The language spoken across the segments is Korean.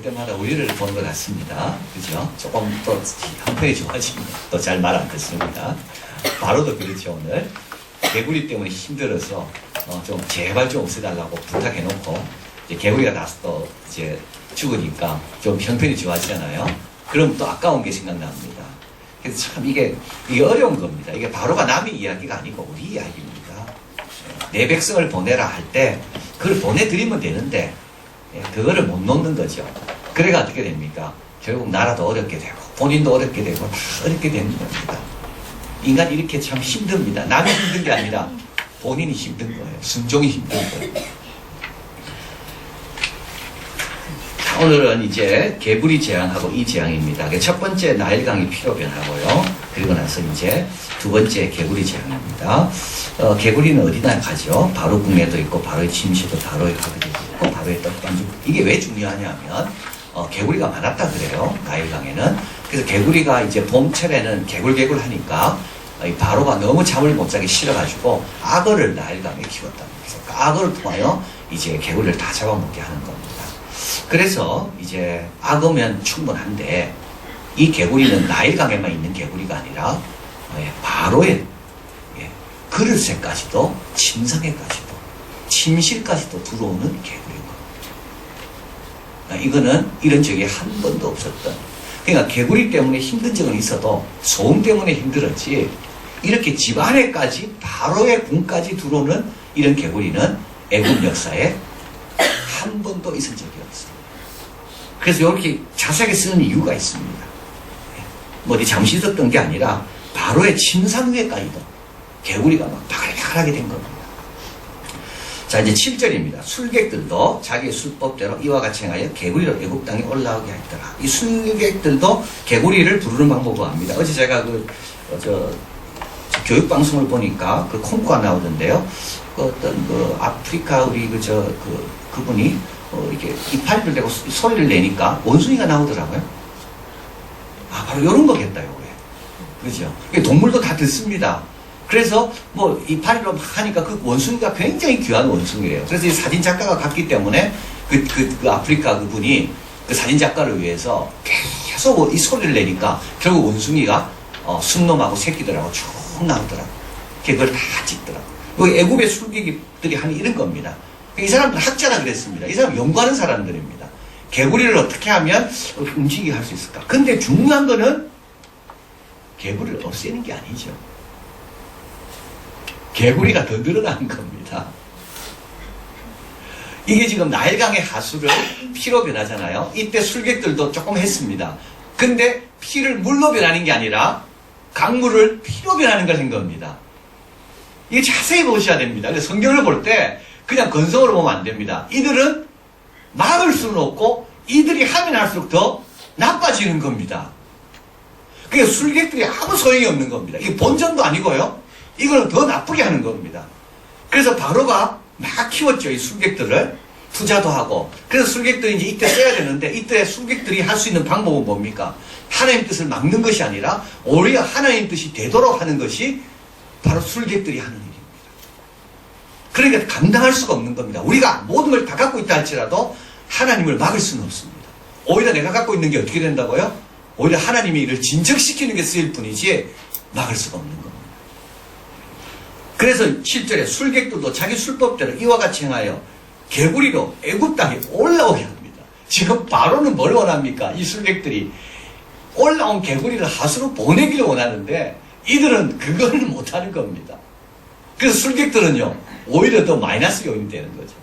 때마다 우리를 보는 것 같습니다. 그죠? 조금 또 형편이 좋아지면 또 잘 말 안 듣습니다. 바로도 그렇죠. 오늘 개구리 때문에 힘들어서 좀 제발 좀 없애달라고 부탁해놓고 이제 개구리가 나서 또 이제 죽으니까 좀 형편이 좋아지잖아요. 그럼 또 아까운 게 생각납니다. 그래서 참 이게 어려운 겁니다. 이게 바로가 남의 이야기가 아니고 우리 이야기입니다. 내 백성을 보내라 할 때 그걸 보내드리면 되는데 그거를 못 놓는 거죠. 그래가 어떻게 됩니까? 결국 나라도 어렵게 되고 본인도 어렵게 되고 다 어렵게 되는 겁니다. 인간이 이렇게 참 힘듭니다. 남이 힘든 게 아니라 본인이 힘든 거예요. 순종이 힘든 거예요. 자, 오늘은 이제 개구리 재앙하고 이 재앙입니다. 첫 번째 나일강이 피로 변하고요. 그리고 나서 이제 두 번째 개구리 재앙입니다. 개구리는 어디나 가죠? 바로 국내도 있고 바로의 침시도 바로의 화기도 있고 바로의 떡반죽. 이게 왜 중요하냐면 개구리가 많았다 그래요. 나일강에는. 그래서 개구리가 이제 봄철에는 개굴개굴 하니까 바로가 너무 잠을 못 자기 싫어가지고 악어를 나일강에 키웠답니다. 그래서 그 악어를 통하여 이제 개구리를 다 잡아먹게 하는 겁니다. 그래서 이제 악어면 충분한데 이 개구리는 나일강에만 있는 개구리가 아니라 바로의 그릇에까지도 침상에까지도 침실까지도 들어오는 개구리인 겁니다. 이거는 이런 적이 한 번도 없었던, 그러니까 개구리 때문에 힘든 적은 있어도 소음 때문에 힘들었지 이렇게 집 안에까지 바로의 궁까지 들어오는 이런 개구리는 애국 역사에 한 번도 있은 적이 없습니다. 그래서 이렇게 자세하게 쓰는 이유가 있습니다. 뭐 어디 잠시 있었던 게 아니라 바로의 침상 위에까지도 개구리가 막 바글바글하게 된 겁니다. 자, 이제 7절입니다. 술객들도 자기의 술법대로 이와 같이 행하여 개구리로 애국 땅에 올라오게 했더라. 이 술객들도 개구리를 부르는 방법을 압니다. 어제 제가 교육방송을 보니까 그 콩쿠가 나오던데요. 어떤 아프리카 우리 그분이 이렇게 이파리를 대고 소리를 내니까 원숭이가 나오더라고요. 아, 바로 이런 거겠다, 요게. 그죠? 동물도 다 듣습니다. 그래서 뭐 이파리로 막 하니까 그 원숭이가 굉장히 귀한 원숭이래요. 그래서 이 사진 작가가 갔기 때문에 그 아프리카 그분이 그 사진 작가를 위해서 계속 이 소리를 내니까 결국 원숭이가 순놈하고 새끼들하고 쭉 나오더라고요. 그걸 다 찍더라고요. 여기 애굽의 술객들이 하는 이런 겁니다. 이 사람들은 학자라 그랬습니다. 이 사람 연구하는 사람들입니다. 개구리를 어떻게 하면 움직이게 할 수 있을까? 근데 중요한 거는 개구리를 없애는 게 아니죠. 개구리가 더 늘어나는 겁니다. 이게 지금 나일강의 하수를 피로 변하잖아요. 이때 술객들도 조금 했습니다. 근데 피를 물로 변하는 게 아니라 강물을 피로 변하는 걸 한 겁니다. 이게 자세히 보셔야 됩니다. 그래서 성경을 볼 때 그냥 건성으로 보면 안 됩니다. 이들은 막을 수는 없고 이들이 하면 할수록 더 나빠지는 겁니다. 그게 술객들이 아무 소용이 없는 겁니다. 이게 본전도 아니고요. 이거는 더 나쁘게 하는 겁니다. 그래서 바로가 막 키웠죠. 이 술객들을. 투자도 하고. 그래서 술객들이 이제 이때 써야 되는데 이때 술객들이 할 수 있는 방법은 뭡니까? 하나님 뜻을 막는 것이 아니라 오히려 하나님 뜻이 되도록 하는 것이 바로 술객들이 하는 일입니다. 그러니까 감당할 수가 없는 겁니다. 우리가 모든 걸 다 갖고 있다 할지라도 하나님을 막을 수는 없습니다. 오히려 내가 갖고 있는 게 어떻게 된다고요? 오히려 하나님이 이를 진정시키는 게 쓰일 뿐이지 막을 수가 없는 겁니다. 그래서 7절에 술객들도 자기 술법대로 이와 같이 행하여 개구리로 애굽 땅에 올라오게 합니다. 지금 바로는 뭘 원합니까? 이 술객들이 올라온 개구리를 하수로 보내기를 원하는데 이들은 그걸 못하는 겁니다. 그래서 술객들은요 오히려 더 마이너스 요인이 되는 거죠.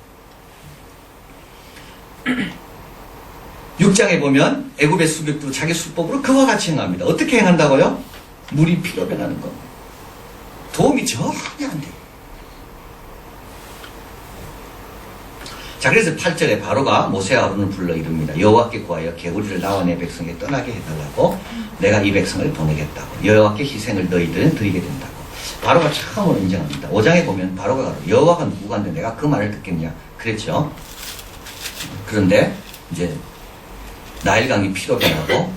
6장에 보면 애굽의 술객도 자기 술법으로 그와 같이 행합니다. 어떻게 행한다고요? 물이 피로 변하는 겁니다. 도움이 전혀 안 돼요. 자, 그래서 8절에 바로가 모세와 아론을 불러 이릅니다. 여호와께 구하여 개구리를 나와 내 백성에 떠나게 해달라고 내가 이 백성을 보내겠다고. 여호와께 희생을 너희들은 드리게 된다고. 바로가 처음으로 인정합니다. 5장에 보면 바로가 여호와가 누구간데 내가 그 말을 듣겠냐 그랬죠. 그런데 이제 나일강이 피로 변하고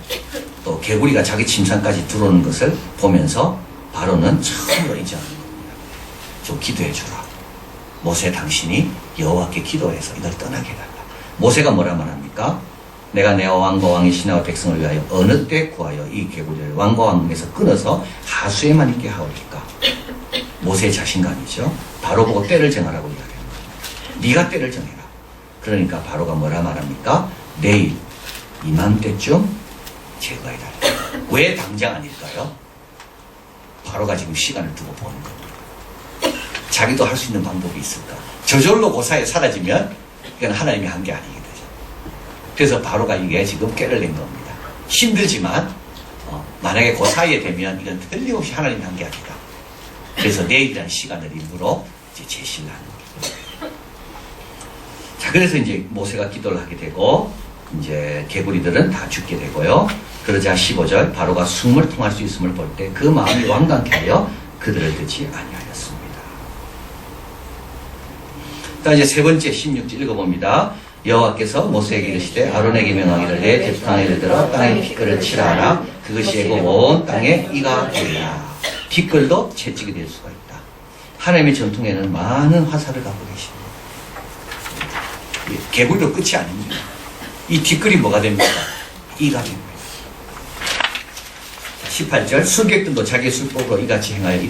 또 개구리가 자기 침상까지 들어오는 것을 보면서 바로는 처음으로 인정하는 겁니다. 좀 기도해 주라. 모세 당신이 여호와께 기도해서 이걸 떠나게 해달라. 모세가 뭐라 말합니까? 내가 내 왕과 왕의 신하와 백성을 위하여 어느 때 구하여 이 개구리를 왕과 왕에서 끊어서 하수에만 있게 하오리까. 모세의 자신감이죠. 바로 보고 때를 정하라고 이야기하는 겁니다. 네가 때를 정해라. 그러니까 바로가 뭐라 말합니까? 내일 이맘때쯤 제거해달라. 왜 당장 아닐까요? 바로가 지금 시간을 두고 보는 겁니다. 자기도 할 수 있는 방법이 있을까? 저절로 그 사이에 사라지면 이건 하나님의 한게 아니게 되죠. 그래서 바로가 이게 지금 깨를 낸 겁니다. 힘들지만 만약에 그 사이에 되면 이건 틀림없이 하나님의 한게 아니다. 그래서 내일이라는 시간을 일부러 이제 제시를 하는 거예요. 자, 그래서 이제 모세가 기도를 하게 되고 이제 개구리들은 다 죽게 되고요. 그러자 15절 바로가 숨을 통할 수 있음을 볼 때 그 마음이 완강케 하여 그들을 듣지 아니하였습니다. 자, 이제 세 번째 16절 읽어봅니다. 여호와께서 모세에게 이르시되 아론에게 명하기를 내 제사장을 들어 땅에 티끌을 치라 하라. 그것이 애고 온 땅에 이가 되리라. 티끌도 채찍이 될 수가 있다. 하나님의 전통에는 많은 화살을 갖고 계십니다. 개구리도 끝이 아닙니다. 이 티끌이 뭐가 됩니까? 이가 됩니다. 18절 술객들도 자기 술법으로 이같이 행하여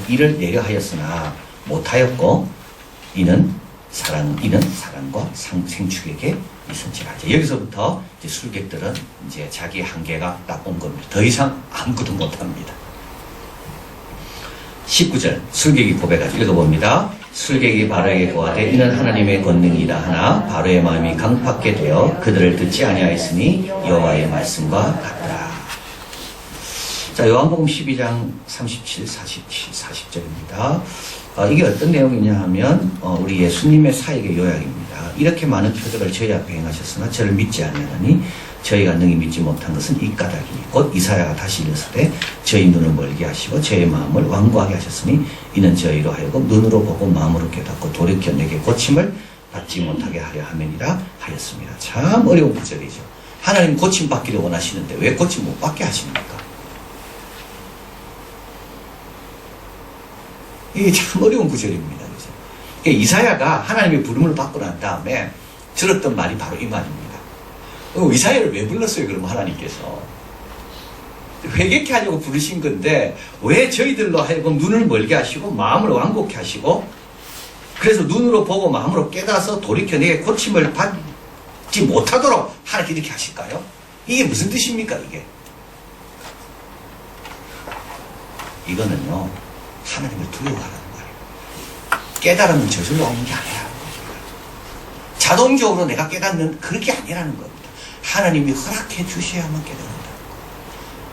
이를 내려 하였으나 못하였고 이는 사람과 생축에게 있은지라. 여기서부터 이제 술객들은 이제 자기 한계가 딱 온 겁니다. 더 이상 아무것도 못합니다. 19절 술객이 고백하죠. 읽어봅니다. 술객이 바로에게 고하되 이는 하나님의 권능이라 하나 바로의 마음이 강팍게 되어 그들을 듣지 아니하였으니 여호와의 말씀과 같더라. 자, 요한복음 12장 37, 40절입니다. 이게 어떤 내용이냐 하면 우리 예수님의 사역의 요약입니다. 이렇게 많은 표적을 저희 앞에 행하셨으나 저를 믿지 아니하니 저희가 능히 믿지 못한 것은 이 까닭이니 곧 이사야가 다시 이르시되 저희 눈을 멀게 하시고 저희 마음을 완고하게 하셨으니 이는 저희로 하여금 눈으로 보고 마음으로 깨닫고 돌이켜 내게 고침을 받지 못하게 하려 함이니라 하였습니다. 참 어려운 구절이죠. 하나님 고침 받기를 원하시는데 왜 고침 못 받게 하십니까? 이게 참 어려운 구절입니다. 그죠? 이사야가 하나님의 부름을 받고 난 다음에 들었던 말이 바로 이 말입니다. 이사야를 왜 불렀어요? 그럼 하나님께서 회개케 하려고 부르신 건데 왜 저희들로 하여금 눈을 멀게 하시고 마음을 완곡케 하시고 그래서 눈으로 보고 마음으로 깨닫아서 돌이켜 내게 고침을 받지 못하도록 하나님께 이렇게 하실까요? 이게 무슨 뜻입니까? 이거는요 하나님을 두려워하라는 거예요. 깨달으면 저절로 오는 게 아니라는 겁니다. 자동적으로 내가 깨닫는 그런 게 아니라는 겁니다. 하나님이 허락해 주셔야만 깨닫는다.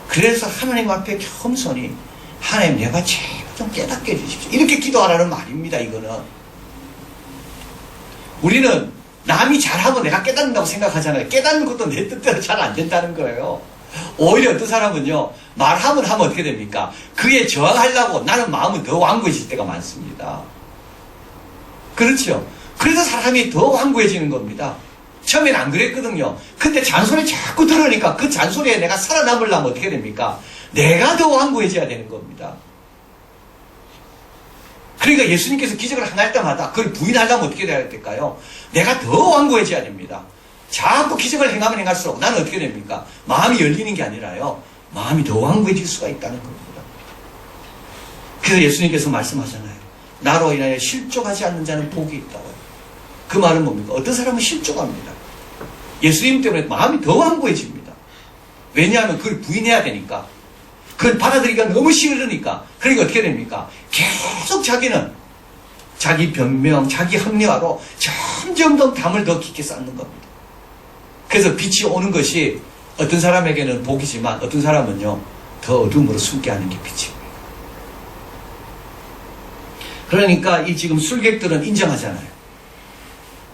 그래서 하나님 앞에 겸손히 하나님 내가 제발 좀 깨닫게 해주십시오. 이렇게 기도하라는 말입니다. 이거는 우리는 남이 잘하고 내가 깨닫는다고 생각하잖아요. 깨닫는 것도 내 뜻대로 잘 안 된다는 거예요. 오히려 어떤 사람은요 말하면 하면 어떻게 됩니까? 그에 저항하려고 나는 마음은 더 완고해질 때가 많습니다. 그렇죠? 그래서 사람이 더 완고해지는 겁니다. 처음엔 안 그랬거든요. 근데 잔소리 자꾸 들으니까 그 잔소리에 내가 살아남으려면 어떻게 됩니까? 내가 더 완고해져야 되는 겁니다. 그러니까 예수님께서 기적을 하나 할 때마다 그걸 부인하려면 어떻게 돼야 될까요? 내가 더 완고해져야 됩니다. 자꾸 기적을 행하면 행할수록 나는 어떻게 됩니까? 마음이 열리는 게 아니라요. 마음이 더 완고해질 수가 있다는 겁니다. 그래서 예수님께서 말씀하잖아요. 나로 인하여 실족하지 않는 자는 복이 있다고요. 그 말은 뭡니까? 어떤 사람은 실족합니다. 예수님 때문에 마음이 더 완고해집니다. 왜냐하면 그걸 부인해야 되니까. 그걸 받아들이기가 너무 싫으니까. 그러니까 어떻게 됩니까? 계속 자기는 자기 변명, 자기 합리화로 점점 더 담을 더 깊게 쌓는 겁니다. 그래서 빛이 오는 것이 어떤 사람에게는 복이지만 어떤 사람은요 더 어둠으로 숨게 하는 게 빛입니다. 그러니까 이 지금 술객들은 인정하잖아요.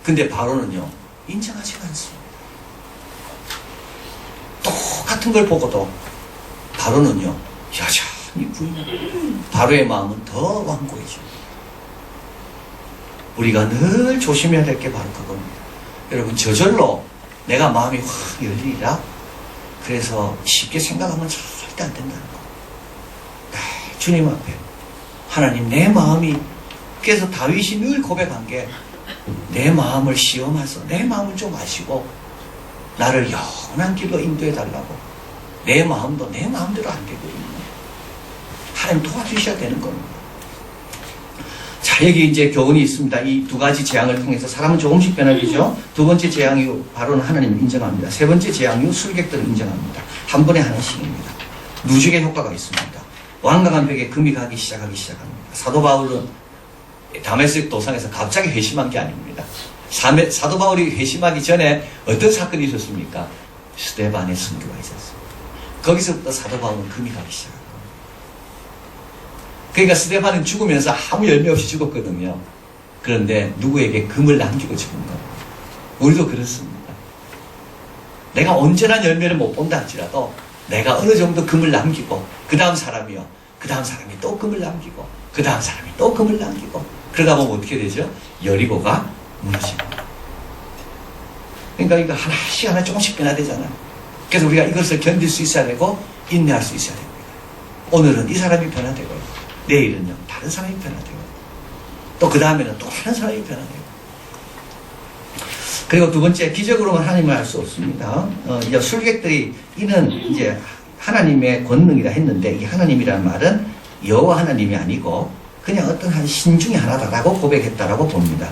근데 바로는요 인정하지가 않습니다. 똑같은 걸 보고도 바로는요 여전히 부인합니다. 바로의 마음은 더 완고해집니다. 우리가 늘 조심해야 될 게 바로 그겁니다. 여러분 저절로 내가 마음이 확 열리리라 그래서 쉽게 생각하면 절대 안 된다는 거. 주님 앞에 하나님 내 마음이 그래서 다윗이 늘 고백한 게 내 마음을 시험하소 내 마음을 좀 아시고 나를 영원한 길로 인도해 달라고. 내 마음도 내 마음대로 안 되거든요. 하나님 도와주셔야 되는 겁니다. 자, 여기 이제 교훈이 있습니다. 이 두 가지 재앙을 통해서 사람은 조금씩 변화되죠. 두 번째 재앙 이후 바로는 하나님을 인정합니다. 세 번째 재앙 이후 술객들을 인정합니다. 한 번에 하나씩입니다. 누적의 효과가 있습니다. 완강한 벽에 금이 가기 시작합니다. 사도 바울은 다메섹 도상에서 갑자기 회심한 게 아닙니다. 사도 바울이 회심하기 전에 어떤 사건이 있었습니까? 스데반의 선교가 있었습니다. 거기서부터 사도 바울은 금이 가기 시작합니다. 그러니까 스데반은 죽으면서 아무 열매 없이 죽었거든요. 그런데 누구에게 금을 남기고 죽은 겁니다. 우리도 그렇습니다. 내가 온전한 열매를 못 본다 할지라도 내가 어느 정도 금을 남기고 그 다음 사람이요. 그 다음 사람이 또 금을 남기고 그 다음 사람이 또 금을 남기고 그러다 보면 어떻게 되죠? 여리고가 무너집니다. 그러니까 이거 하나씩 하나 조금씩 변화되잖아요. 그래서 우리가 이것을 견딜 수 있어야 되고 인내할 수 있어야 됩니다. 오늘은 이 사람이 변화되고 내일은요 다른 사람이 변화되고 또 그 다음에는 또 다른 사람이 변화되고 그리고 두 번째 기적으로만 하나님을 알 수 없습니다. 이제 술객들이 이는 이제 하나님의 권능이라 했는데 이 하나님이라는 말은 여호와 하나님이 아니고 그냥 어떤 한 신 중에 하나다라고 고백했다라고 봅니다.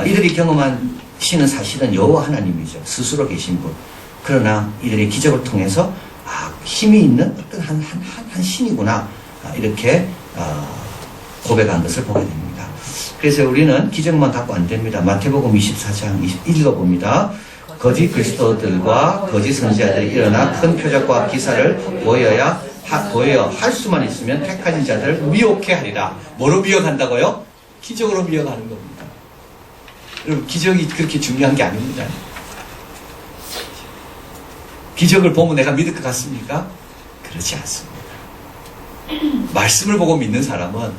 이들이 경험한 신은 사실은 여호와 하나님이죠. 스스로 계신 분. 그러나 이들의 기적을 통해서 힘이 있는 어떤 한 신이구나 이렇게 고백한 것을 보게 됩니다. 그래서 우리는 기적만 갖고 안 됩니다. 마태복음 24장 읽어봅니다. 거짓 그리스도들과 거짓 선지자들이 일어나 큰 표적과 기사를 보여야 할 수만 있으면 택하신 자들을 미혹해 하리라. 뭐로 미혹한다고요? 기적으로 미혹하는 겁니다. 여러분 기적이 그렇게 중요한 게 아닙니다. 기적을 보면 내가 믿을 것 같습니까? 그렇지 않습니다. 말씀을 보고 믿는 사람은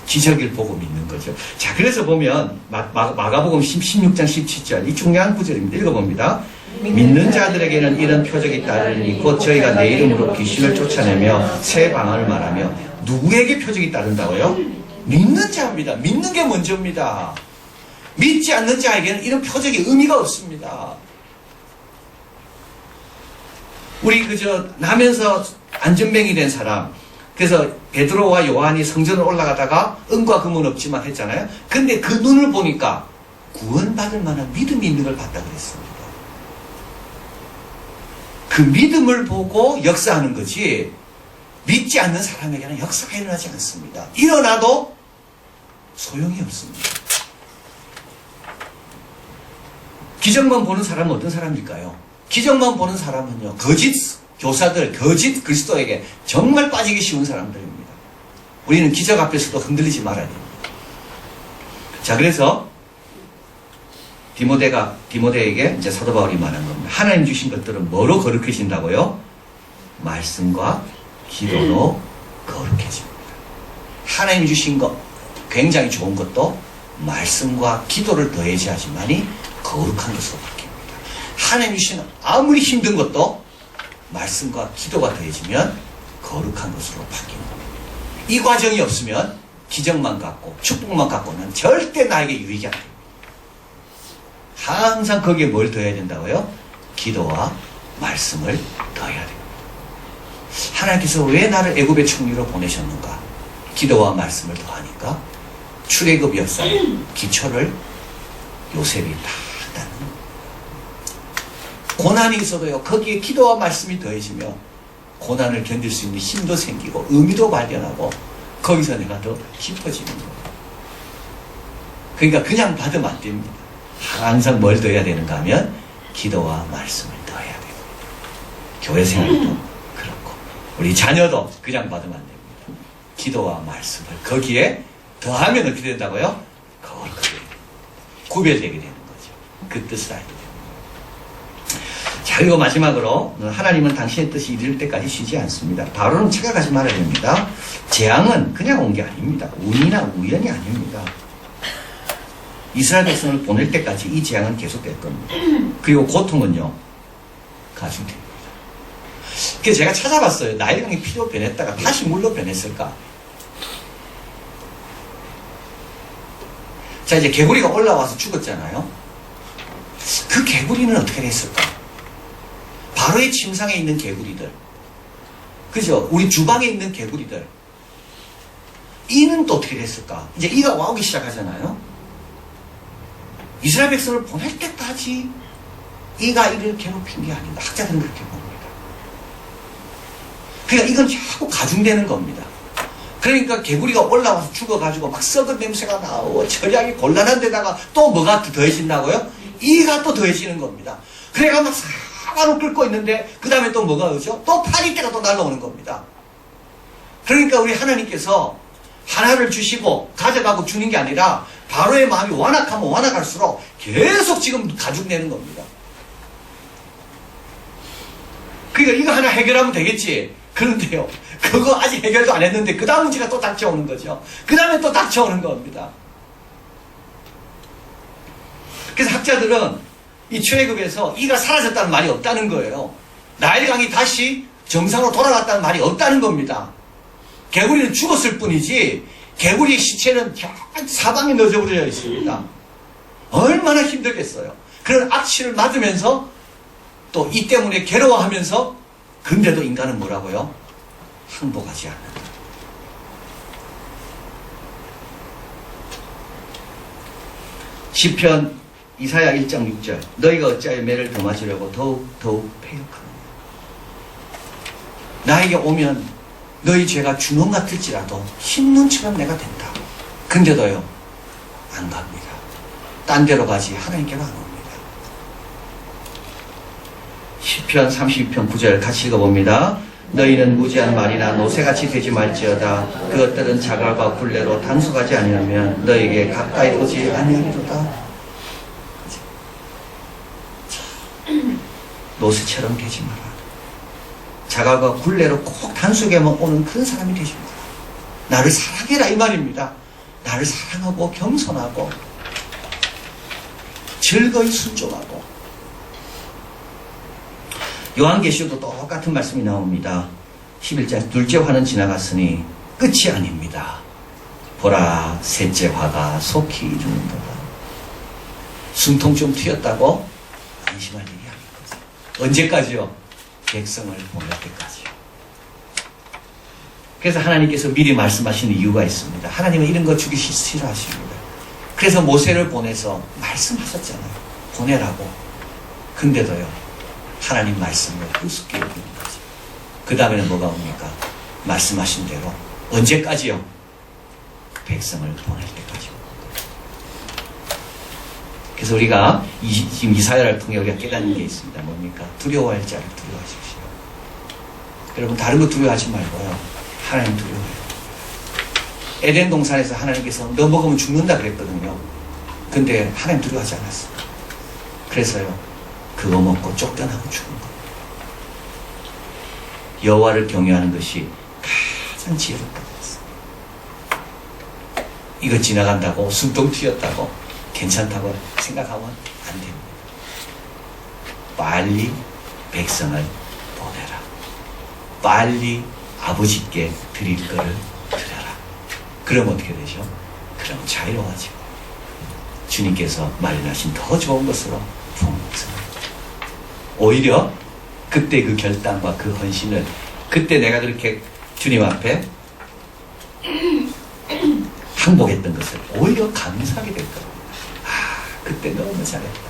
기적을 보고 믿는 거죠. 자, 그래서 보면 마가복음 16장 17절 이 중요한 구절입니다. 읽어봅니다. 믿는 자들에게는 이런 표적이 따르니 곧 저희가 내 이름으로 귀신을 쫓아내며 새 방언을 말하며 누구에게 표적이 따른다고요? 믿는 자입니다. 믿는 게 먼저입니다. 믿지 않는 자에게는 이런 표적이 의미가 없습니다. 우리 나면서 안전뱅이 된 사람 그래서 베드로와 요한이 성전을 올라가다가 은과 금은 없지만 했잖아요. 근데 그 눈을 보니까 구원받을 만한 믿음이 있는 걸 봤다 그랬습니다. 그 믿음을 보고 역사하는 거지 믿지 않는 사람에게는 역사가 일어나지 않습니다. 일어나도 소용이 없습니다. 기적만 보는 사람은 어떤 사람일까요? 기적만 보는 사람은요, 거짓 교사들, 거짓 그리스도에게 정말 빠지기 쉬운 사람들입니다. 우리는 기적 앞에서도 흔들리지 말아야 됩니다. 자, 그래서 디모데에게 이제 사도 바울이 말한 겁니다. 하나님 주신 것들은 뭐로 거룩해진다고요? 말씀과 기도로 거룩해집니다. 하나님 주신 것, 굉장히 좋은 것도 말씀과 기도를 더해야지만이 거룩한 것으로 바뀝니다. 하나님 주신 아무리 힘든 것도 말씀과 기도가 더해지면 거룩한 것으로 바뀝니다. 이 과정이 없으면 기적만 갖고 축복만 갖고는 절대 나에게 유익이 안 됩니다. 항상 거기에 뭘 더해야 된다고요? 기도와 말씀을 더해야 됩니다. 하나님께서 왜 나를 애굽의 총리로 보내셨는가? 기도와 말씀을 더하니까 출애굽 역사의 기초를 요셉이 다 하다는 고난이 있어도요, 거기에 기도와 말씀이 더해지며 고난을 견딜 수 있는 힘도 생기고 의미도 발견하고 거기서 내가 더 깊어지는 거예요. 그러니까 그냥 받으면 안 됩니다. 항상 뭘 더해야 되는가 하면 기도와 말씀을 더해야 됩니다. 교회 생활도 그렇고 우리 자녀도 그냥 받으면 안 됩니다. 기도와 말씀을 거기에 더하면 어떻게 된다고요? 거룩하게 구별되게 되는 거죠. 그 뜻을 알게 됩니다. 자, 그리고 마지막으로 하나님은 당신의 뜻이 이룰 때까지 쉬지 않습니다. 바로는 착각하지 말아야 됩니다. 재앙은 그냥 온 게 아닙니다. 운이나 우연이 아닙니다. 이스라엘 백성을 보낼 때까지 이 재앙은 계속될 겁니다. 그리고 고통은요, 가중됩니다. 그래서 제가 찾아봤어요. 나일강이 피로 변했다가 다시 물로 변했을까? 자, 이제 개구리가 올라와서 죽었잖아요. 그 개구리는 어떻게 됐을까? 바로의 침상에 있는 개구리들. 그죠? 우리 주방에 있는 개구리들. 이는 또 어떻게 됐을까? 이제 이가 와오기 시작하잖아요. 이스라엘 백성을 보낼 때까지 이가 이를 괴롭힌 게 아닌가. 학자들은 그렇게 봅니다. 그러니까 이건 자꾸 가중되는 겁니다. 그러니까 개구리가 올라와서 죽어가지고 막 썩은 냄새가 나오고 처리하기 곤란한 데다가 또 뭐가 더해진다고요? 이가 또 더해지는 겁니다. 그래가 막 사과로 끓고 있는데 그 다음에 또 뭐가 오죠? 또 파리떼가 또 날라오는 겁니다. 그러니까 우리 하나님께서 하나를 주시고 가져가고 주는 게 아니라 바로의 마음이 완악하면 완악할수록 계속 지금 가중되는 겁니다. 그러니까 이거 하나 해결하면 되겠지. 그런데요, 그거 아직 해결도 안 했는데 그 다음 문제가 또 닥쳐오는 거죠. 그 다음에 또 닥쳐오는 겁니다. 그래서 학자들은 이 출애굽에서 이가 사라졌다는 말이 없다는 거예요. 나일강이 다시 정상으로 돌아갔다는 말이 없다는 겁니다. 개구리는 죽었을 뿐이지 개구리의 시체는 사방에 넣어버려 있습니다. 얼마나 힘들겠어요. 그런 악취를 맞으면서 또 이 때문에 괴로워하면서 근데도 인간은 뭐라고요? 항복하지 않는다. 시편 이사야 1장 6절 너희가 어찌하여 매를 더 맞으려고 더욱 패역하느냐. 나에게 오면 너희 죄가 주먹 같을지라도 흰눈처럼 내가 된다. 근데도요 안 갑니다. 딴 데로 가지 하나님께로 안 옵니다. 시편 32편 9절 같이 읽어봅니다. 너희는 무지한 말이나 노새같이 되지 말지어다. 그것들은 자갈과 굴레로 단속하지 아니하면 너희에게 가까이 오지 아니하리로다. 노새처럼 되지 마라. 자갈과 굴레로 꼭 단속에만 오는 그런 사람이 되지 마라. 나를 사랑해라 이 말입니다. 나를 사랑하고 겸손하고 즐거이 순종하고. 요한계시록도 똑같은 말씀이 나옵니다. 11장 둘째 화는 지나갔으니 끝이 아닙니다. 보라 셋째 화가 속히 이루는도다. 숨통 좀 튀었다고 안심할 일이 아니거든요. 언제까지요? 백성을 보낼 때까지요. 그래서 하나님께서 미리 말씀하시는 이유가 있습니다. 하나님은 이런 거 주기 싫어하십니다. 그래서 모세를 보내서 말씀하셨잖아요. 보내라고. 근데도요 하나님 말씀을 우습게 여기는 거죠. 그 다음에는 뭐가 옵니까? 말씀하신 대로 언제까지요? 백성을 보낼 때까지요. 그래서 우리가 지금 이사야를 통해 우리가 깨닫는 게 있습니다. 뭡니까? 두려워할 자를 두려워하십시오. 여러분 다른 거 두려워하지 말고요. 하나님 두려워해요. 에덴 동산에서 하나님께서 너 먹으면 죽는다 그랬거든요. 근데 하나님 두려워하지 않았어요. 그래서요. 그거 먹고 쫓겨나고 죽은 겁니다. 여호와를 경외하는 것이 가장 지혜롭다고 했어요. 이거 지나간다고 숨통 튀었다고 괜찮다고 생각하면 안 됩니다. 빨리 백성을 보내라. 빨리 아버지께 드릴 거를 드려라. 그럼 어떻게 되죠? 그럼 자유로워지고 주님께서 마련하신 더 좋은 것으로 풍성합니다. 오히려 그때 그 결단과 그 헌신을 그때 내가 그렇게 주님 앞에 항복했던 것을 오히려 감사하게 될 겁니다. 아, 그때 너무 잘했다.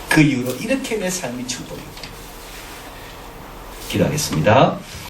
그 이후로 이렇게 내 삶이 축복했다. 기도하겠습니다.